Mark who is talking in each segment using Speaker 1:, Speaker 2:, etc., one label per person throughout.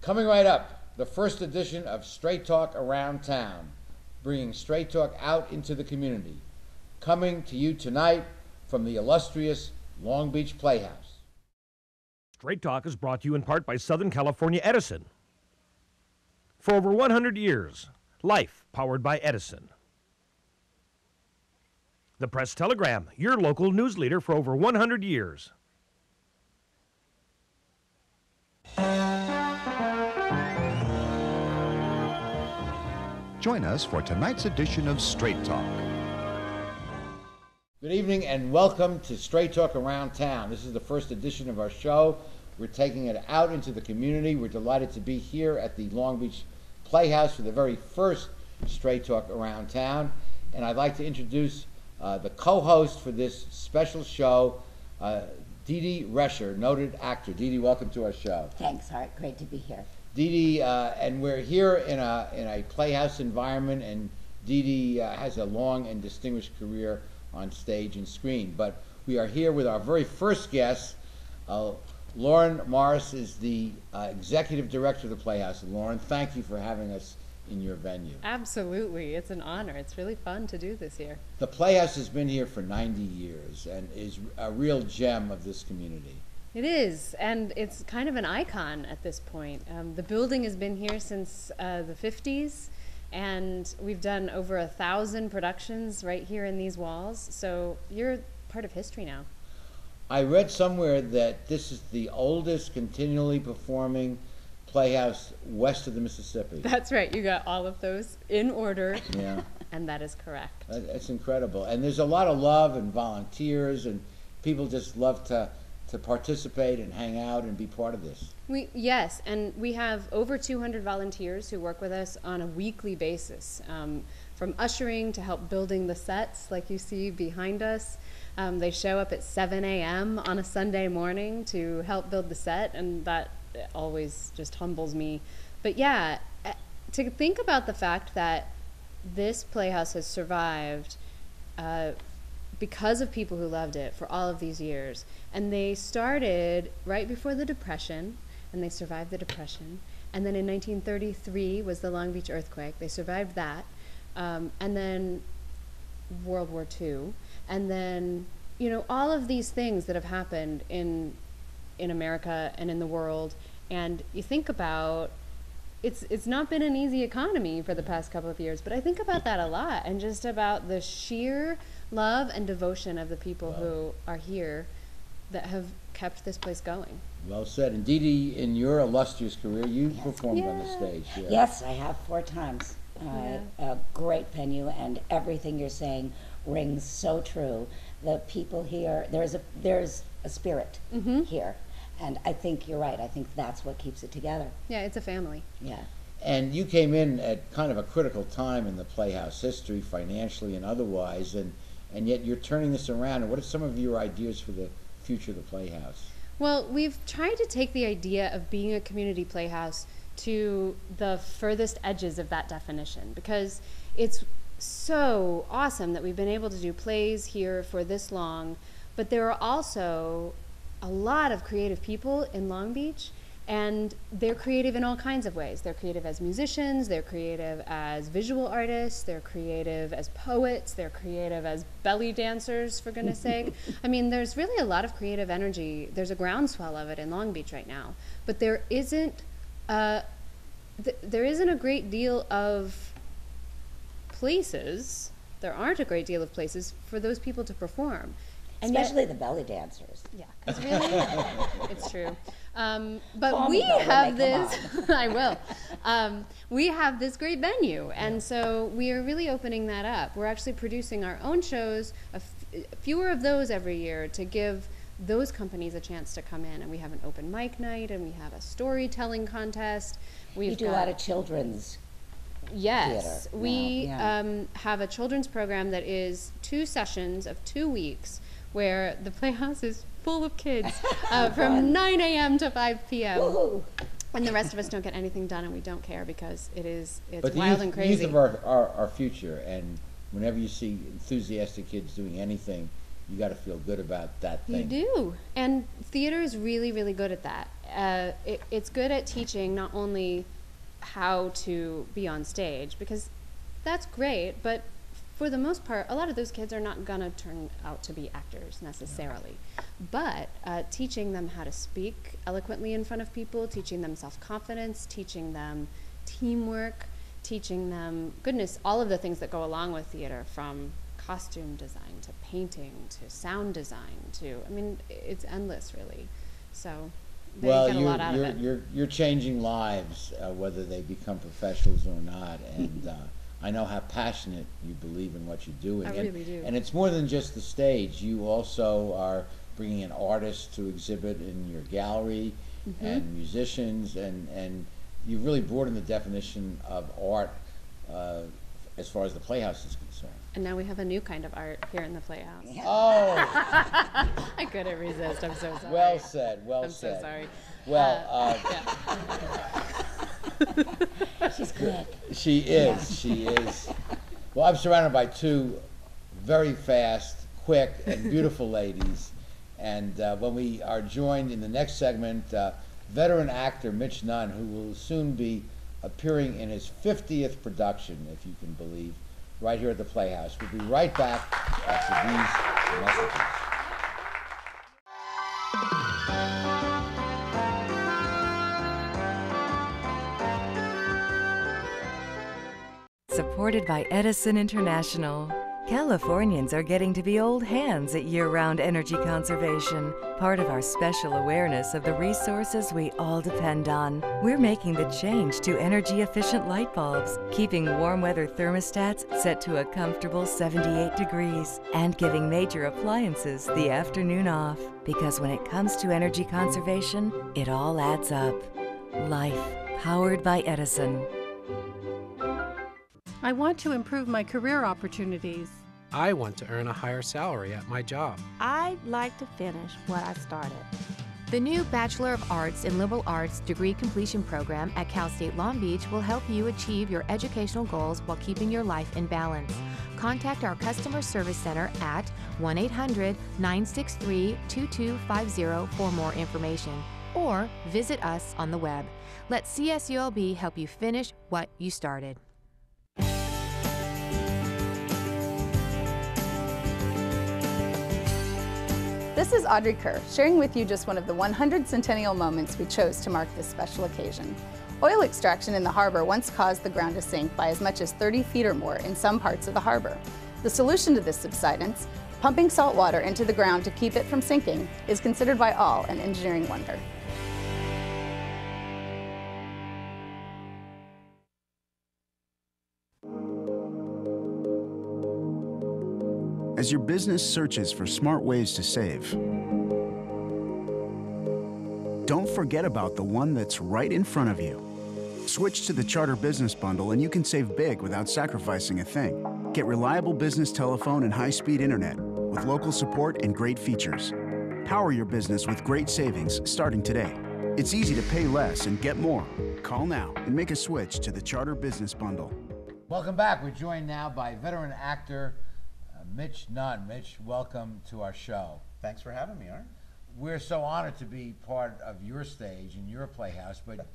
Speaker 1: Coming right up, the first edition of Straight Talk Around Town, bringing straight talk out into the community. Coming to you tonight from the illustrious Long Beach Playhouse.
Speaker 2: Straight Talk is brought to you in part by Southern California Edison. For over 100 years, life powered by Edison. The Press Telegram, your local news leader for over 100 years.
Speaker 3: Join us for tonight's edition of Straight Talk.
Speaker 1: Good evening and welcome to Straight Talk Around Town. This is the first edition of our show. We're taking it out into the community. We're delighted to be here at the Long Beach Playhouse for the very first Straight Talk Around Town. And I'd like to introduce the co-host for this special show, Dee Dee Rescher, noted actor. Dee Dee, welcome to our show.
Speaker 4: Thanks, Art. Great to be here.
Speaker 1: Dee Dee, and we're here in a playhouse environment, and Dee Dee has a long and distinguished career on stage and screen. But we are here with our very first guest. Lauren Morris is the executive director of the Playhouse. And Lauren, thank you for having us in your venue.
Speaker 5: Absolutely. It's an honor. It's really fun to do this here.
Speaker 1: The Playhouse has been here for 90 years and is a real gem of this community.
Speaker 5: It is, and it's kind of an icon at this point. The building has been here since the 50s, and we've done over 1,000 productions right here in these walls, so you're part of history now.
Speaker 1: I read somewhere that this is the oldest continually performing playhouse west of the Mississippi.
Speaker 5: That's right. You got all of those in order,
Speaker 1: yeah,
Speaker 5: and that is correct.
Speaker 1: That's incredible. And there's a lot of love and volunteers, and people just love to participate and hang out and be part of this.
Speaker 5: Yes, and we have over 200 volunteers who work with us on a weekly basis, from ushering to help building the sets like you see behind us. They show up at 7 a.m. on a Sunday morning to help build the set, and that always just humbles me. But yeah, to think about the fact that this playhouse has survived because of people who loved it for all of these years. And they started right before the Depression, and they survived the Depression. And then in 1933 was the Long Beach earthquake. They survived that. And then World War II. And then, you know, all of these things that have happened in America and in the world. And you think about, it's not been an easy economy for the past couple of years, but I think about that a lot, and just about the sheer love and devotion of the people who are here that have kept this place going.
Speaker 1: Well said. And Dee Dee, in your illustrious career, you performed on the stage. Yeah.
Speaker 4: Yes, I have 4 times. A great venue, and everything you're saying rings so true. The people here, there's a spirit here. And I think you're right. I think that's what keeps it together.
Speaker 5: Yeah, it's a family.
Speaker 4: Yeah.
Speaker 1: And you came in at kind of a critical time in the Playhouse history, financially and otherwise, and yet you're turning this around. And what are some of your ideas for the future of the Playhouse?
Speaker 5: Well, we've tried to take the idea of being a community playhouse to the furthest edges of that definition, because it's so awesome that we've been able to do plays here for this long, but there are also a lot of creative people in Long Beach, and they're creative in all kinds of ways. They're creative as musicians, they're creative as visual artists, they're creative as poets, they're creative as belly dancers, for goodness sake. I mean, there's really a lot of creative energy. There's a groundswell of it in Long Beach right now, but there isn't a great deal of places, there aren't a great deal of places for those people to perform. And
Speaker 4: especially the belly dancers.
Speaker 5: Yeah, because really, it's true. But we have this, I will. We have this great venue, and so we are really opening that up. We're actually producing our own shows, fewer of those every year, to give those companies a chance to come in. And we have an open mic night, and we have a storytelling contest.
Speaker 4: You do a lot of children's
Speaker 5: Yes,
Speaker 4: theater.
Speaker 5: we have a children's program that is 2 sessions of 2 weeks, where the Playhouse is full of kids from 9 a.m. to 5 p.m.
Speaker 4: Woo-hoo.
Speaker 5: And the rest of us don't get anything done, and we don't care, because it's
Speaker 1: but
Speaker 5: wild and crazy.
Speaker 1: Youth of our future, and whenever you see enthusiastic kids doing anything, you got to feel good about that thing.
Speaker 5: You do. And theater is really, really good at that. It's good at teaching not only how to be on stage, because that's great, but for the most part, a lot of those kids are not going to turn out to be actors necessarily. But teaching them how to speak eloquently in front of people, teaching them self-confidence, teaching them teamwork, teaching them, goodness, all of the things that go along with theater, from costume design to painting to sound design to, I mean, it's endless, really. So they get a lot out of it.
Speaker 1: You're changing lives, whether they become professionals or not, and I know how passionate you believe in what you're doing.
Speaker 5: I really do.
Speaker 1: And it's more than just the stage. You also are bringing in artists to exhibit in your gallery, and musicians, and you've really broadened the definition of art as far as the Playhouse is concerned.
Speaker 5: And now we have a new kind of art here in the Playhouse.
Speaker 1: Oh,
Speaker 5: I couldn't resist. I'm so sorry.
Speaker 1: well said, well
Speaker 5: I'm
Speaker 1: said.
Speaker 5: so sorry.
Speaker 1: Well,
Speaker 4: She's quick.
Speaker 1: she is. Well, I'm surrounded by two very fast, quick, and beautiful ladies. And when we are joined in the next segment, veteran actor Mitch Nunn, who will soon be appearing in his 50th production, if you can believe, right here at the Playhouse. We'll be right back after these messages.
Speaker 6: Supported by Edison International. Californians are getting to be old hands at year-round energy conservation, part of our special awareness of the resources we all depend on. We're making the change to energy-efficient light bulbs, keeping warm weather thermostats set to a comfortable 78 degrees, and giving major appliances the afternoon off. Because when it comes to energy conservation, it all adds up. Life, powered by Edison.
Speaker 7: I want to improve my career opportunities.
Speaker 8: I want to earn a higher salary at my job.
Speaker 9: I'd like to finish what I started.
Speaker 10: The new Bachelor of Arts in Liberal Arts degree completion program at Cal State Long Beach will help you achieve your educational goals while keeping your life in balance. Contact our customer service center at 1-800-963-2250 for more information, or visit us on the web. Let CSULB help you finish what you started.
Speaker 11: This is Audrey Kerr, sharing with you just one of the 100 centennial moments we chose to mark this special occasion. Oil extraction in the harbor once caused the ground to sink by as much as 30 feet or more in some parts of the harbor. The solution to this subsidence, pumping salt water into the ground to keep it from sinking, is considered by all an engineering wonder.
Speaker 3: As your business searches for smart ways to save, don't forget about the one that's right in front of you. Switch to the Charter Business Bundle and you can save big without sacrificing a thing. Get reliable business telephone and high-speed internet with local support and great features. Power your business with great savings starting today. It's easy to pay less and get more. Call now and make a switch to the Charter Business Bundle.
Speaker 1: Welcome back. We're joined now by veteran actor Mitch Nunn. Mitch, welcome to our show.
Speaker 12: Thanks for having me, Art.
Speaker 1: We're so honored to be part of your stage and your Playhouse, but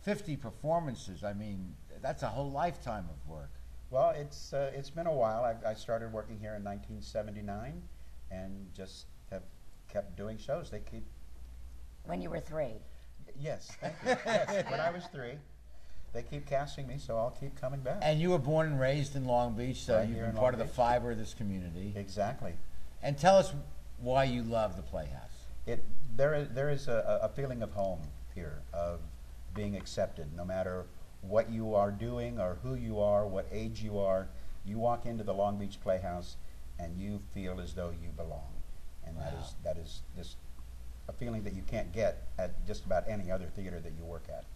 Speaker 1: 50 performances, I mean, that's a whole lifetime of work.
Speaker 12: Well, it's been a while. I started working here in 1979 and just have kept doing shows. They keep...
Speaker 4: When you were 3.
Speaker 12: Yes, thank you. Yes, when I was 3. They keep casting me, so I'll keep coming back.
Speaker 1: And you were born and raised in Long Beach, so
Speaker 12: Right
Speaker 1: you've
Speaker 12: here
Speaker 1: been
Speaker 12: in
Speaker 1: part
Speaker 12: Long
Speaker 1: of the
Speaker 12: Beach.
Speaker 1: fiber of this community.
Speaker 12: Exactly.
Speaker 1: And tell us why you love the Playhouse.
Speaker 12: There is a feeling of home here, of being accepted, no matter what you are doing or who you are, what age you are. You walk into the Long Beach Playhouse and you feel as though you belong. And that is just a feeling that you can't get at just about any other theater that you work at.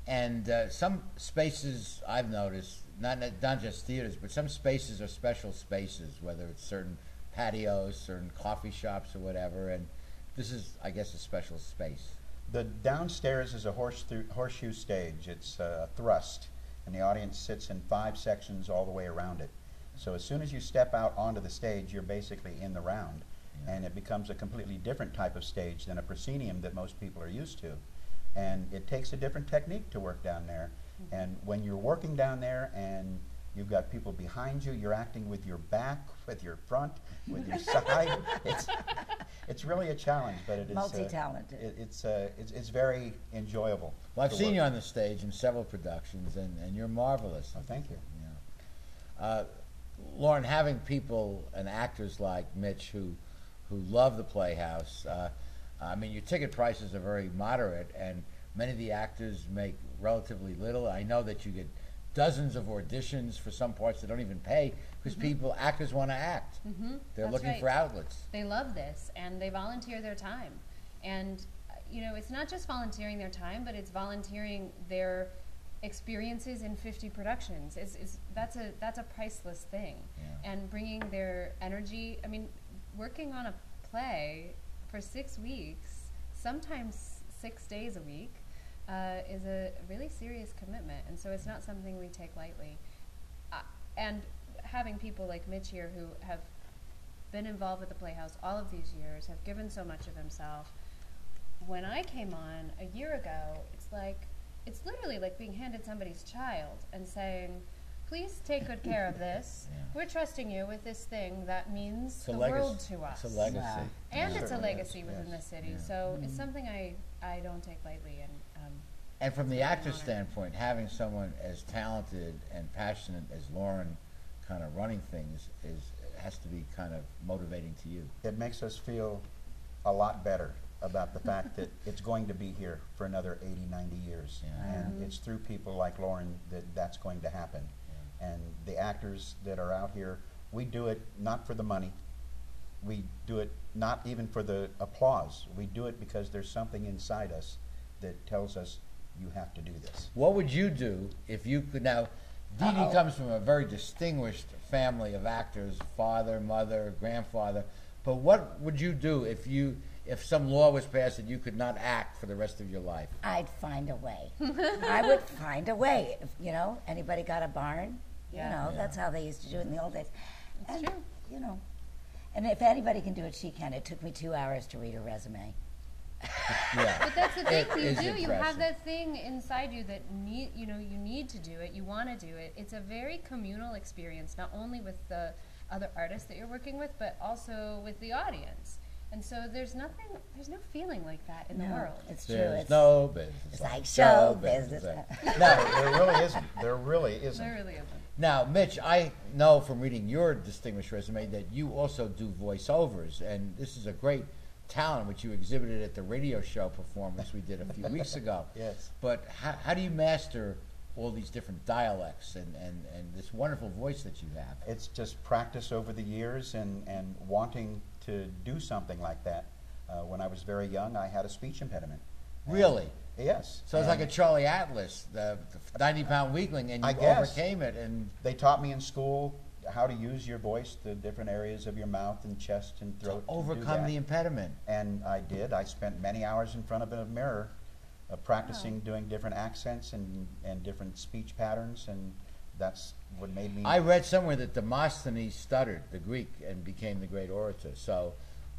Speaker 1: And some spaces I've noticed, not just theaters, but some spaces are special spaces, whether it's certain patios, certain coffee shops or whatever, and this is, I guess, a special space.
Speaker 12: The downstairs is a horseshoe stage. It's a thrust, and the audience sits in 5 sections all the way around it. So as soon as you step out onto the stage, you're basically in the round. And it becomes a completely different type of stage than a proscenium that most people are used to. And it takes a different technique to work down there. And when you're working down there and you've got people behind you, you're acting with your back, with your front, with your side. It's really a challenge, but it is
Speaker 4: multi-talented.
Speaker 12: It's very enjoyable.
Speaker 1: Well, I've seen you on the stage in several productions, and you're marvelous.
Speaker 12: Oh, thank you.
Speaker 1: Lauren, having people and actors like Mitch who love the Playhouse, I mean, your ticket prices are very moderate, and many of the actors make relatively little. I know that you get dozens of auditions for some parts that don't even pay because actors want to act. They're
Speaker 5: That's
Speaker 1: looking
Speaker 5: right.
Speaker 1: for outlets.
Speaker 5: They love this, and they volunteer their time. And, you know, it's not just volunteering their time, but it's volunteering their experiences in 50 productions. That's a priceless thing.
Speaker 1: Yeah.
Speaker 5: And bringing their energy, I mean, working on a play for 6 weeks, sometimes 6 days a week, is a really serious commitment, and so it's not something we take lightly. And having people like Mitch here who have been involved with the Playhouse all of these years, have given so much of himself. When I came on a year ago, it's literally like being handed somebody's child and saying, please take good care of this. We're trusting you with this thing that means the world to us.
Speaker 1: It's a legacy.
Speaker 4: Wow.
Speaker 5: And it's a
Speaker 1: Certainly
Speaker 5: legacy within the city.
Speaker 1: Yeah.
Speaker 5: So it's something I don't take lightly.
Speaker 1: And from the
Speaker 5: It's really
Speaker 1: actor's
Speaker 5: an honor.
Speaker 1: standpoint, having someone as talented and passionate as Lauren kind of running things has to be kind of motivating to you.
Speaker 12: It makes us feel a lot better about the fact that it's going to be here for another 80, 90 years.
Speaker 1: Yeah.
Speaker 12: And it's through people like Lauren that that's going to happen. And the actors that are out here, we do it not for the money. We do it not even for the applause. We do it because there's something inside us that tells us you have to do this.
Speaker 1: What would you do if you could now? Dee Dee comes from a very distinguished family of actors, father, mother, grandfather. But what would you do if some law was passed that you could not act for the rest of your life?
Speaker 4: I'd find a way. I would find a way. If, anybody got a barn? That's how they used to do it in the old days.
Speaker 5: That's true.
Speaker 4: And if anybody can do it, she can. It took me 2 hours to read her resume.
Speaker 1: Yeah.
Speaker 5: But that's the thing,
Speaker 1: It
Speaker 5: you
Speaker 1: is
Speaker 5: do. You
Speaker 1: impressive.
Speaker 5: have that thing inside you that you need to do it. You want to do it. It's a very communal experience, not only with the other artists that you're working with, but also with the audience. And so there's no feeling like that in the world.
Speaker 4: It's true.
Speaker 1: There's no business.
Speaker 4: It's like show business.
Speaker 12: There really isn't. There really isn't.
Speaker 5: There really isn't.
Speaker 1: Now, Mitch, I know from reading your distinguished resume that you also do voiceovers, and this is a great talent which you exhibited at the radio show performance we did a few weeks ago.
Speaker 12: Yes.
Speaker 1: But how do you master all these different dialects and this wonderful voice that you have?
Speaker 12: It's just practice over the years and wanting to do something like that. When I was very young, I had a speech impediment.
Speaker 1: Really?
Speaker 12: Yes.
Speaker 1: So it's like a Charlie Atlas, the 90-pound weakling, and you
Speaker 12: I guess.
Speaker 1: overcame it. And
Speaker 12: They taught me in school how to use your voice, the different areas of your mouth and chest and throat. to do
Speaker 1: overcome
Speaker 12: that.
Speaker 1: the impediment.
Speaker 12: And I did. I spent many hours in front of a mirror practicing doing different accents and different speech patterns, and that's what made me...
Speaker 1: I read somewhere that Demosthenes stuttered, the Greek, and became the great orator. So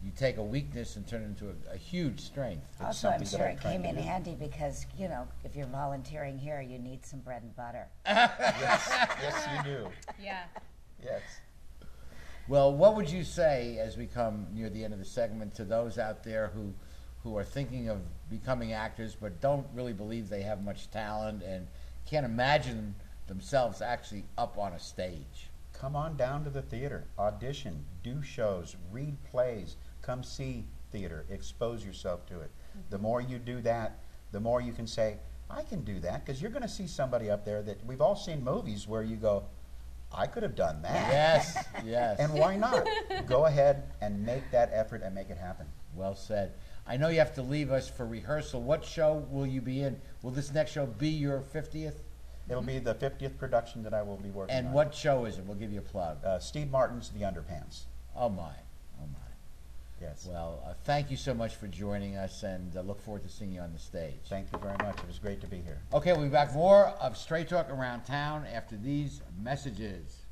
Speaker 1: you take a weakness and turn it into a huge strength.
Speaker 4: Also, I'm
Speaker 12: something
Speaker 4: sure
Speaker 12: that I'm
Speaker 4: it
Speaker 12: trying
Speaker 4: came
Speaker 12: to
Speaker 4: in
Speaker 12: do.
Speaker 4: handy because, if you're volunteering here, you need some bread and butter.
Speaker 12: Yes, you do.
Speaker 5: Yeah.
Speaker 12: Yes.
Speaker 1: Well, what would you say as we come near the end of the segment to those out there who are thinking of becoming actors but don't really believe they have much talent and can't imagine themselves actually up on a stage?
Speaker 12: Come on down to the theater, audition, do shows, read plays, come see theater, expose yourself to it. The more you do that, the more you can say, I can do that, because you're going to see somebody up there that we've all seen movies where you go, I could have done that.
Speaker 1: Yes, yes.
Speaker 12: And why not? Go ahead and make that effort and make it happen.
Speaker 1: Well said. I know you have to leave us for rehearsal. What show will you be in? Will this next show be your 50th?
Speaker 12: It'll be the 50th production that I will be working on.
Speaker 1: And what show is it? We'll give you a plug.
Speaker 12: Steve Martin's The Underpants.
Speaker 1: Oh, my. Oh, my.
Speaker 12: Yes.
Speaker 1: Well, thank you so much for joining us, and look forward to seeing you on the stage.
Speaker 12: Thank you very much. It was great to be here.
Speaker 1: Okay, we'll be back more of Straight Talk Around Town after these messages.